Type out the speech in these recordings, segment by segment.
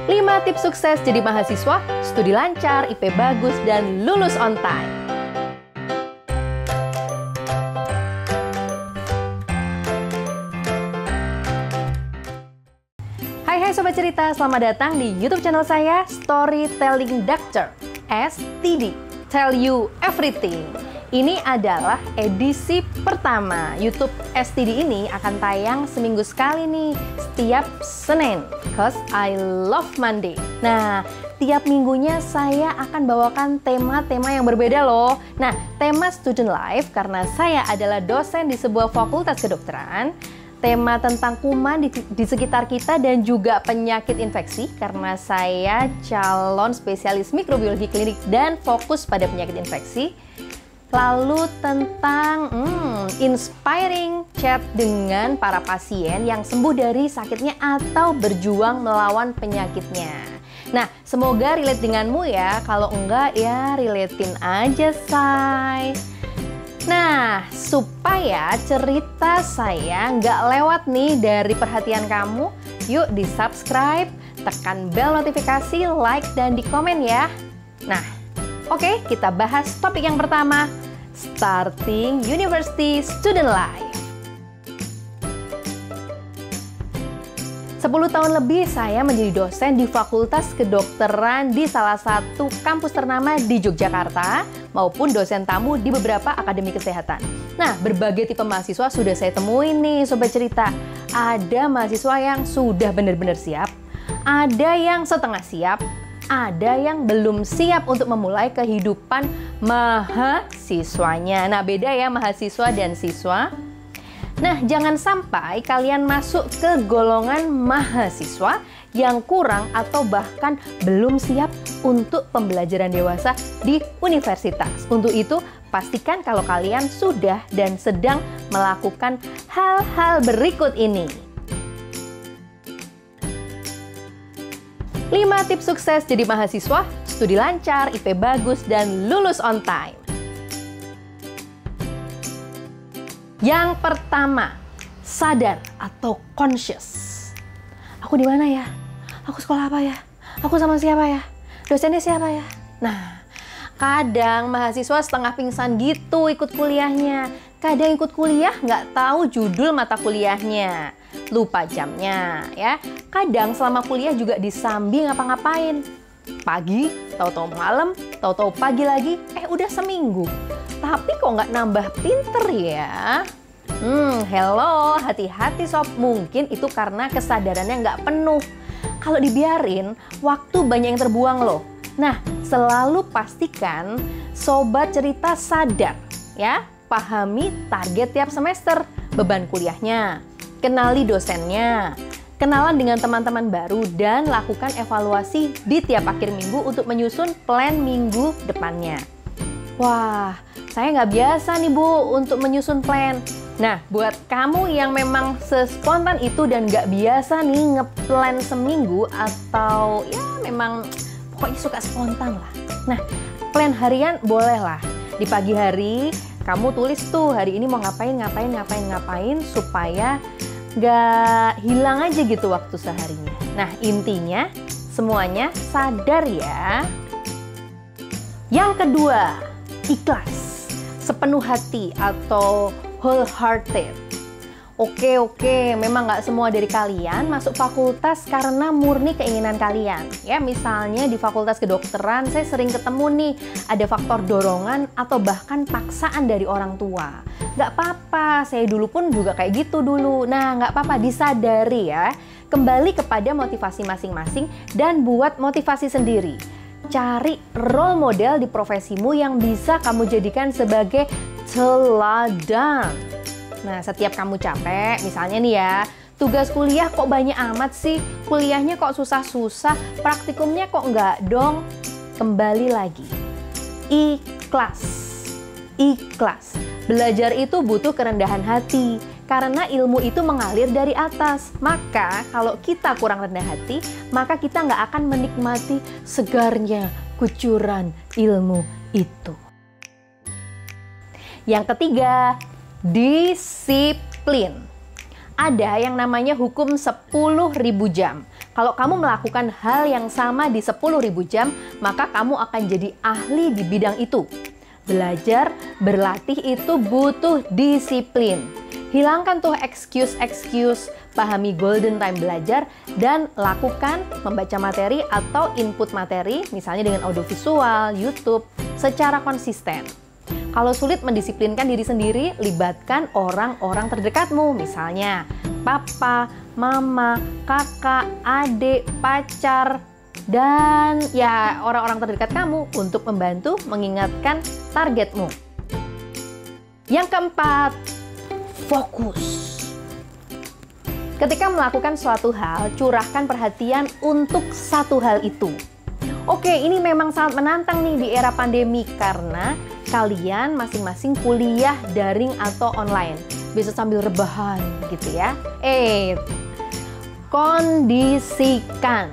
5 tips sukses jadi mahasiswa, studi lancar, IP bagus, dan lulus on time. Hai Sobat Cerita, selamat datang di YouTube channel saya, Storytelling Doctor, STD, Tell You Everything. Ini adalah edisi pertama. YouTube STD ini akan tayang seminggu sekali nih, setiap Senin, cause I love Monday. Nah, tiap minggunya saya akan bawakan tema-tema yang berbeda loh. Nah, tema student life karena saya adalah dosen di sebuah fakultas kedokteran. Tema tentang kuman di sekitar kita dan juga penyakit infeksi karena saya calon spesialis mikrobiologi klinik dan fokus pada penyakit infeksi. Lalu tentang inspiring chat dengan para pasien yang sembuh dari sakitnya atau berjuang melawan penyakitnya. Nah, semoga relate denganmu ya. Kalau enggak ya relatein aja, say. Nah, supaya cerita saya nggak lewat nih dari perhatian kamu, yuk di subscribe, tekan bel notifikasi, like, dan di komen ya. Nah, oke, kita bahas topik yang pertama, starting university student life. 10 tahun lebih saya menjadi dosen di Fakultas Kedokteran di salah satu kampus ternama di Yogyakarta maupun dosen tamu di beberapa akademi kesehatan. Nah, berbagai tipe mahasiswa sudah saya temuin nih Sobat Cerita. Ada mahasiswa yang sudah benar-benar siap, ada yang setengah siap, ada yang belum siap untuk memulai kehidupan mahasiswanya. Nah, beda ya mahasiswa dan siswa. Nah, jangan sampai kalian masuk ke golongan mahasiswa yang kurang atau bahkan belum siap untuk pembelajaran dewasa di universitas. Untuk itu, pastikan kalau kalian sudah dan sedang melakukan hal-hal berikut ini. 5 tips sukses jadi mahasiswa, studi lancar, IP bagus, dan lulus on time. Yang pertama, sadar atau conscious. Aku di mana ya? Aku sekolah apa ya? Aku sama siapa ya? Dosennya siapa ya? Nah, kadang mahasiswa setengah pingsan gitu ikut kuliahnya. Kadang ikut kuliah nggak tahu judul mata kuliahnya. Lupa jamnya ya. Kadang selama kuliah juga disambi ngapa-ngapain. Pagi, tahu-tahu malam, tahu-tahu pagi lagi, udah seminggu. Tapi kok nggak nambah pinter ya? Hello, hati-hati sob. Mungkin itu karena kesadarannya nggak penuh. Kalau dibiarin, waktu banyak yang terbuang loh. Nah, selalu pastikan Sobat Cerita sadar ya. Pahami target tiap semester, beban kuliahnya, kenali dosennya, kenalan dengan teman-teman baru, dan lakukan evaluasi di tiap akhir minggu untuk menyusun plan minggu depannya. Wah, saya nggak biasa nih Bu untuk menyusun plan. Nah, buat kamu yang memang sespontan itu dan nggak biasa nih ngeplan seminggu atau ya memang pokoknya suka spontan lah. Nah, plan harian boleh lah. Di pagi hari kamu tulis tuh hari ini mau ngapain supaya nggak hilang aja gitu waktu seharinya. Nah, intinya semuanya sadar ya. Yang kedua, ikhlas, sepenuh hati atau wholehearted. Oke, memang nggak semua dari kalian masuk fakultas karena murni keinginan kalian. Ya, misalnya di Fakultas Kedokteran saya sering ketemu nih, ada faktor dorongan atau bahkan paksaan dari orang tua. Nggak apa-apa, saya dulu pun juga kayak gitu dulu. Nah, nggak apa-apa, disadari ya. Kembali kepada motivasi masing-masing dan buat motivasi sendiri. Cari role model di profesimu yang bisa kamu jadikan sebagai teladan. Nah, setiap kamu capek, misalnya nih ya, tugas kuliah kok banyak amat sih, kuliahnya kok susah-susah, praktikumnya kok enggak dong. Kembali lagi, ikhlas. Belajar itu butuh kerendahan hati, karena ilmu itu mengalir dari atas. Maka kalau kita kurang rendah hati, maka kita nggak akan menikmati segarnya kucuran ilmu itu. Yang ketiga, disiplin. Ada yang namanya hukum 10.000 jam. Kalau kamu melakukan hal yang sama di 10.000 jam, maka kamu akan jadi ahli di bidang itu. Belajar, berlatih itu butuh disiplin. Hilangkan tuh excuse, pahami golden time belajar, dan lakukan membaca materi atau input materi, misalnya dengan audiovisual, YouTube, secara konsisten. Kalau sulit mendisiplinkan diri sendiri, libatkan orang-orang terdekatmu, misalnya papa, mama, kakak, adik, pacar, dan ya orang-orang terdekat kamu untuk membantu mengingatkan targetmu. Yang keempat, fokus. Ketika melakukan suatu hal, curahkan perhatian untuk satu hal itu. Oke, ini memang sangat menantang nih di era pandemi karena kalian masing-masing kuliah daring atau online. Bisa sambil rebahan gitu ya. Kondisikan.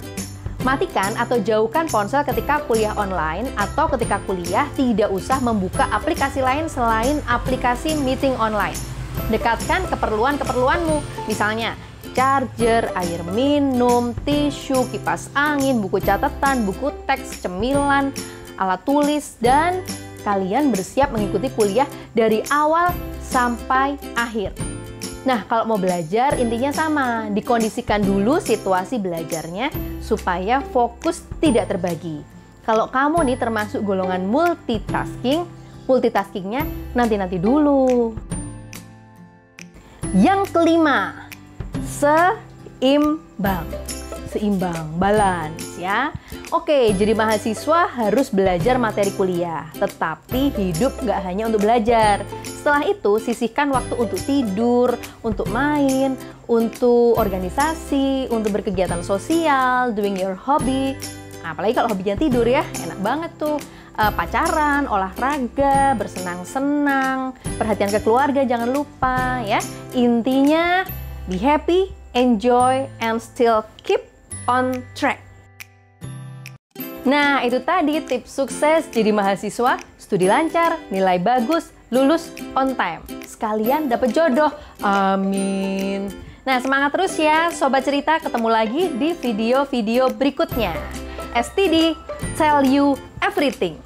Matikan atau jauhkan ponsel ketika kuliah online atau ketika kuliah, tidak usah membuka aplikasi lain selain aplikasi meeting online. Dekatkan keperluan-keperluanmu, misalnya charger, air minum, tisu, kipas angin, buku catatan, buku teks, cemilan, alat tulis, dan kalian bersiap mengikuti kuliah dari awal sampai akhir. Nah, kalau mau belajar, intinya sama. Dikondisikan dulu situasi belajarnya supaya fokus tidak terbagi. Kalau kamu nih termasuk golongan multitaskingnya nanti dulu. Yang kelima, seimbang, balance ya. Oke, jadi mahasiswa harus belajar materi kuliah, tetapi hidup nggak hanya untuk belajar. Setelah itu, sisihkan waktu untuk tidur, untuk main, untuk organisasi, untuk berkegiatan sosial, doing your hobby. Apalagi kalau hobinya tidur ya, enak banget tuh. Pacaran, olahraga, bersenang-senang, perhatian ke keluarga jangan lupa ya. Intinya, be happy, enjoy, and still keep on track. Nah, itu tadi tips sukses jadi mahasiswa, studi lancar, nilai bagus, lulus on time. Sekalian dapat jodoh. Amin. Nah, semangat terus ya Sobat Cerita, ketemu lagi di video-video berikutnya. STD, tell you everything.